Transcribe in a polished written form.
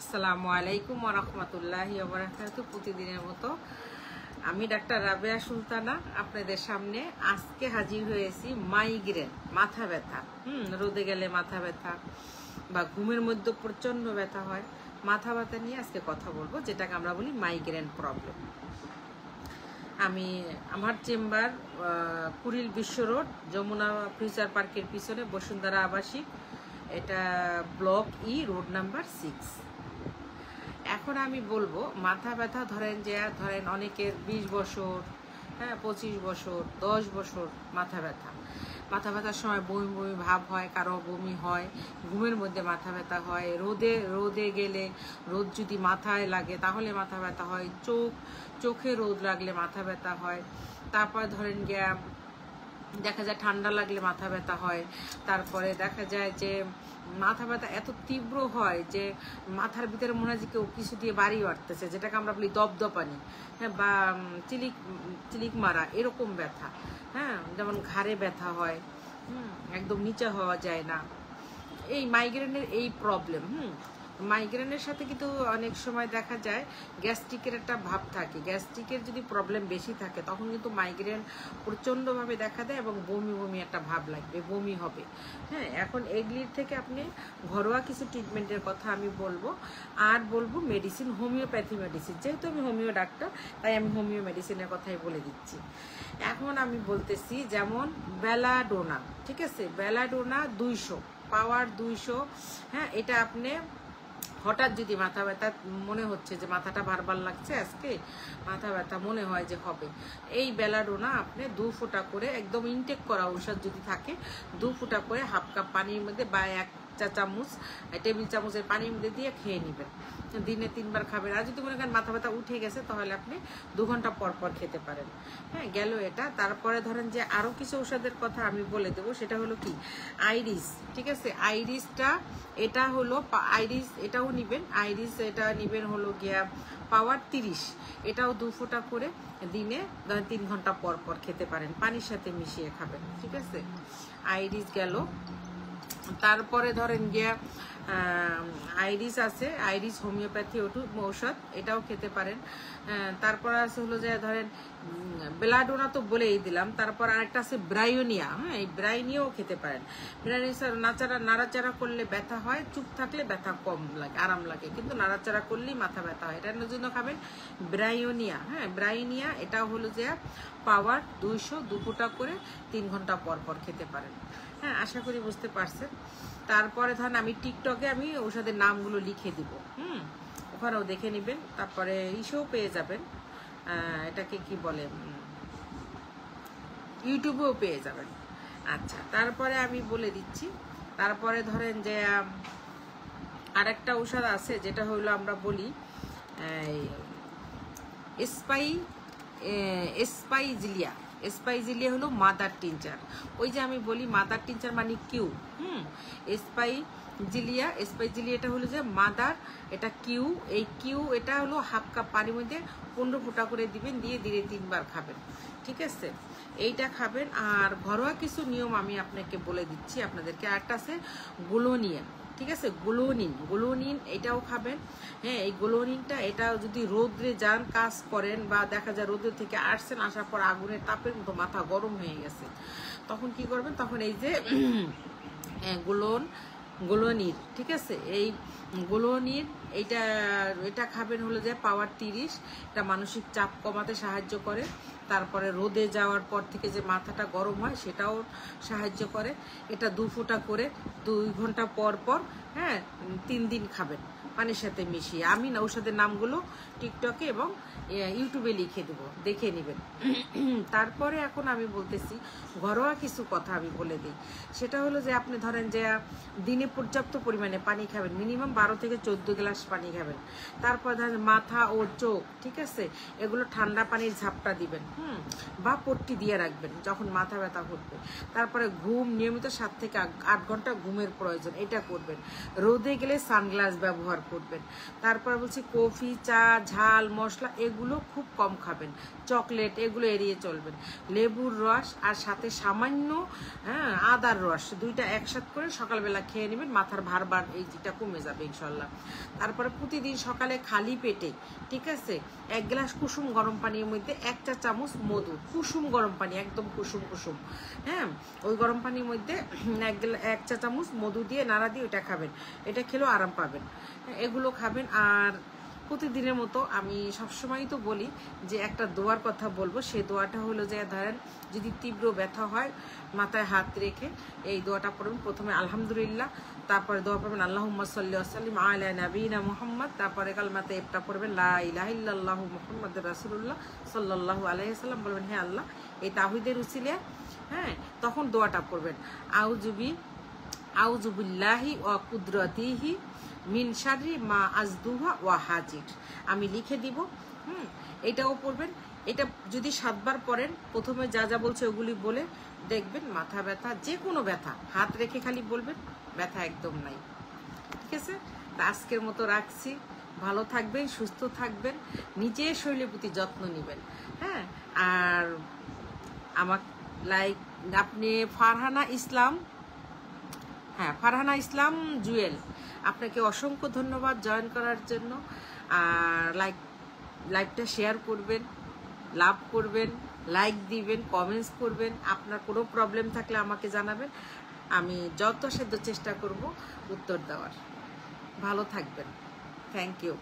আসসালামু আলাইকুম ওয়া রাহমাতুল্লাহি ওয়া বারাকাতুহু। প্রতিদিনের মতো আমি ডাক্তার রাবেয়া সুলতানা আপনাদের সামনে আজকে হাজির হয়েছি। মাইগ্রেন, মাথা ব্যথা, রোদে গেলে মাথা ব্যথা বা ঘুমের মধ্যে প্রচন্ড ব্যথা হয়, মাথা ব্যথা নিয়ে আজকে কথা বলবো, যেটাকে আমরা বলি মাইগ্রেন প্রবলেম। আমার চেম্বার কুড়িল বিশ্ব রোড, যমুনা ফিউচার পার্কের পিছনে, বসুন্ধরা আবাসিক, এটা ব্লক ই, রোড নাম্বার 6। এখন আমি বলবো মাথা ব্যথা ধরেন অনেকের 20 বছর, 25 বছর, 10 বছর মাথা ব্যথার সময় বমি বমি ভাব হয়, কারো বমি হয়, ঘুমের মধ্যে মাথা ব্যথা হয়, রোদে গেলে রোদ যদি মাথায় লাগে তাহলে মাথা ব্যথা হয়, চোখে রোদ লাগলে মাথা ব্যথা হয়, তারপর ধরেন গিয়া দেখা যায় ঠান্ডা লাগলে মাথা ব্যথা হয়, তারপরে দেখা যায় যে মাথা ব্যথা এত তীব্র হয় যে মাথার ভিতরে মনে হয় যে কেউ কিছু দিয়ে বাড়ি মারতেছে, যেটাকে আমরা বলি দপদপানি, বা চিলিক মারা, এরকম ব্যথা। যেমন ঘাড়ে ব্যথা হয়, একদম নিচে হওয়া যায় না। এই মাইগ্রেনের এই প্রবলেম। মাইগ্রেনের সাথে কিন্তু অনেক সময় দেখা যায় গ্যাস্ট্রিকের একটা ভাব থাকে। গ্যাস্ট্রিকের যদি প্রবলেম বেশি থাকে তখন কিন্তু মাইগ্রেন প্রচণ্ডভাবে দেখা দেয় এবং বমি বমি একটা ভাব লাগবে, বমি হবে। এখন এগুলির থেকে আপনি ঘরোয়া কিছু ট্রিটমেন্টের কথা আমি বলবো, আর বলবো মেডিসিন, হোমিওপ্যাথি মেডিসিন। যেহেতু আমি হোমিও ডাক্তার, তাই আমি হোমিও মেডিসিনের কথাই বলে দিচ্ছি। এখন আমি বলতেছি যেমন বেলাডোনা, ঠিক আছে, বেলাডোনা 200, পাওয়ার 200। এটা আপনি হঠাৎ যদি মাথা ব্যথা মনে হচ্ছে যে মাথাটা ভারবার লাগছে, আজকে মাথা ব্যথা মনে হয় যে হবে, এই বেলাডোনা আপনি 2 ফোঁটা করে, একদম ইনটেক করা ঔষধ যদি থাকে, 2 ফোঁটা করে হাফ কাপ পানির মধ্যে বা 1 চা চামচ টেবিল চামচের পানির মধ্যে দিয়ে খেয়ে নেবেন। দিনে 3 বার খাবেন। আর যদি মনে করেন মাথা ব্যথা উঠে গেছে তাহলে আপনি 2 ঘন্টা পর পর খেতে পারেন। গেল এটা। তারপরে ধরেন যে আরও কিছু ঔষধের কথা আমি বলে দেবো, সেটা হলো কি আইরিস, ঠিক আছে। আইরিসটা এটা হলো আইরিস, এটাও নিবেন। আইরিস এটা নিবেন হলো গিয়া পাওয়ার 30, এটাও 2 ফোঁটা করে দিনে 3 ঘন্টা পর পর খেতে পারেন, পানির সাথে মিশিয়ে খাবেন, ঠিক আছে। আইরিস গেল। তারপরে ধরেন গিয়া আইরিস আছে, আইরিস হোমিওপ্যাথি ঔষধ, এটাও খেতে পারেন। তারপর আছে হলো যে ধরেন বেলাডোনা তো বলেই দিলাম। তারপর আরেকটা আছে ব্রায়োনিয়া, এই ব্রায়োনিয়াও খেতে পারেন। ব্রায়োনিয়া নাড়াচাড়া করলে ব্যথা হয়, চুপ থাকলে ব্যথা কম লাগে, আরাম লাগে, কিন্তু নাড়াচাড়া করলেই মাথা ব্যথা হয়। এটার জন্য খাবেন ব্রায়োনিয়া। ব্রায়োনিয়া এটাও হলো যে পাওয়ার 200, 2 ফোঁটা করে 3 ঘন্টা পর পর খেতে পারেন। আশা করি বুঝতে পারছেন। তারপরে ধরেন আমি টিকটকে আমি ঔষধের নামগুলো লিখে দিব, ওখানেও দেখে নেবেন। তারপরে ইসেও পেয়ে যাবেন, এটাকে কি বলে, ইউটিউবেও পেয়ে যাবেন। আচ্ছা, তারপরে আমি বলে দিচ্ছি। তারপরে ধরেন যে আরেকটা ঔষধ আছে, যেটা হলো আমরা বলি স্পাইজিলিয়া। স্পাইজিলিয়া হলো মাদার টিনচার। ওই যে আমি বলি মাদার টিনচার মানে কিউ, স্পাইজিলিয়াটা হলো যে মাদার, এটা কিউ। এই কিউ এটা হলো হাফ কাপ পানির মধ্যে 15 ফোঁটা করে দিবেন, দিয়ে দিনে 3 বার খাবেন, ঠিক আছে। এইটা খাবেন। আর ঘরোয়া কিছু নিয়ম আমি আপনাকে বলে দিচ্ছি আপনাদেরকে। আরেকটা আছে গ্লোনিয়ান, ঠিক আছে, গ্লোনিন এটাও খাবেন। এই গ্লোনিনটা, এটা যদি রোদ্রে যান, কাজ করেন, বা দেখা যায় রোদ্র থেকে আসছেন, আসার পর আগুনের তাপের মতো মাথা গরম হয়ে গেছে, তখন কি করবেন, তখন এই যে গ্লোনির, ঠিক আছে, এই গ্লোনির এটা খাবেন হলো যে পাওয়ার 30। এটা মানসিক চাপ কমাতে সাহায্য করে। তারপরে রোদে যাওয়ার পর থেকে যে মাথাটা গরম হয় সেটাও সাহায্য করে। এটা 2 ফোঁটা করে 2 ঘন্টা পর পর 3 দিন খাবেন পানির সাথে মিশিয়ে। আমি না ঔষধের নামগুলো টিকটকে এবং ইউটিউবে লিখে দেবো, দেখে নেবেন। তারপরে এখন আমি বলতেছি ঘরোয়া কিছু কথা আমি বলে দিই। সেটা হলো যে আপনি ধরেন যে দিনে পর্যাপ্ত পরিমাণে পানি খাবেন, মিনিমাম 12 থেকে 14 গ্লাস পানি খাবেন। তারপর ধরেন মাথা ও চোখ, ঠিক আছে, এগুলো ঠান্ডা পানির ঝাপটা দিবেন, বা পট্টি দিয়ে রাখবেন যখন মাথা ব্যথা করবে। তারপরে ঘুম নিয়মিত 7 থেকে 8 ঘন্টা ঘুমের প্রয়োজন, এটা করবেন। রোদে গেলে সানগ্লাস ব্যবহার করবেন। তারপরে বলছি কফি, চা, ঝাল, মশলা এগুলো খুব কম খাবেন। চকলেট এগুলো এড়িয়ে চলবেন। লেবুর রস আর সাথে সামান্য আদার রস, দুইটা একসাথে করে সকালবেলা খেয়ে নেবেন, মাথার ভার এই যেটা কমে যাবে ইনশাল্লাহ। তারপরে প্রতিদিন সকালে খালি পেটে, ঠিক আছে, 1 গ্লাস কুসুম গরম পানির মধ্যে 1 চা চামচ মধু, কুসুম গরম পানি, একদম কুসুম কুসুম, ওই গরম পানির মধ্যে 1 চা চামচ মধু দিয়ে নাড়া দিয়ে ওইটা খাবেন। এটা খেলেও আরাম পাবেন। এগুলো খাবেন। আর প্রতিদিনের মতো আমি সবসময়ই তো বলি যে একটা দোয়ার কথা বলবো, সেই দোয়াটা হলো যে ধরেন যদি তীব্র ব্যথা হয় মাথায় হাত রেখে এই দোয়াটা পড়বেন। প্রথমে আলহামদুলিল্লাহ, তারপরে দোয়া পড়বেন আল্লাহুম্মা সাল্লি ওয়া সাল্লিম আলা নাবিয়িনা মুহাম্মদ, তারপরে কালমাতে একটা পড়বেন লা ইলাহা ইল্লাল্লাহু মুহাম্মাদুর রাসূলুল্লাহ সাল্লাল্লাহু আলাইহি ওয়াসাল্লাম, বলবেন হে আল্লাহ এই তাওহীদের উসিলে, তখন দোয়াটা পড়বেন আউযু বিল্লাহি ওয়া কুদরাতিহি মিন শাররি মা আজদুহা ওয়া হাজির। আমি লিখে দিব, এটাও পড়বেন। এটা যদি 7 বার পড়েন, প্রথমে যা যা বলছে ওগুলি বলে দেখবেন মাথা ব্যথা, যে কোনো ব্যথা হাত রেখে খালি বলবেন, ব্যথা একদম নাই। ঠিক আছে, আজকের মতো রাখছি। ভালো থাকবেন, সুস্থ থাকবেন, নিজের শরীরের প্রতি যত্ন নেবেন। আর আমার আপনি ফারহানা ইসলাম জুয়েল, আপনাকে অসংখ্য ধন্যবাদ জয়েন করার জন্য। আর লাইভটা শেয়ার করবেন, লাভ করবেন, লাইক দিবেন, কমেন্টস করবেন। আপনার কোনো প্রবলেম থাকলে আমাকে জানাবেন, আমি যত সাধ্য চেষ্টা করব উত্তর দেওয়ার। ভালো থাকবেন, থ্যাংক ইউ।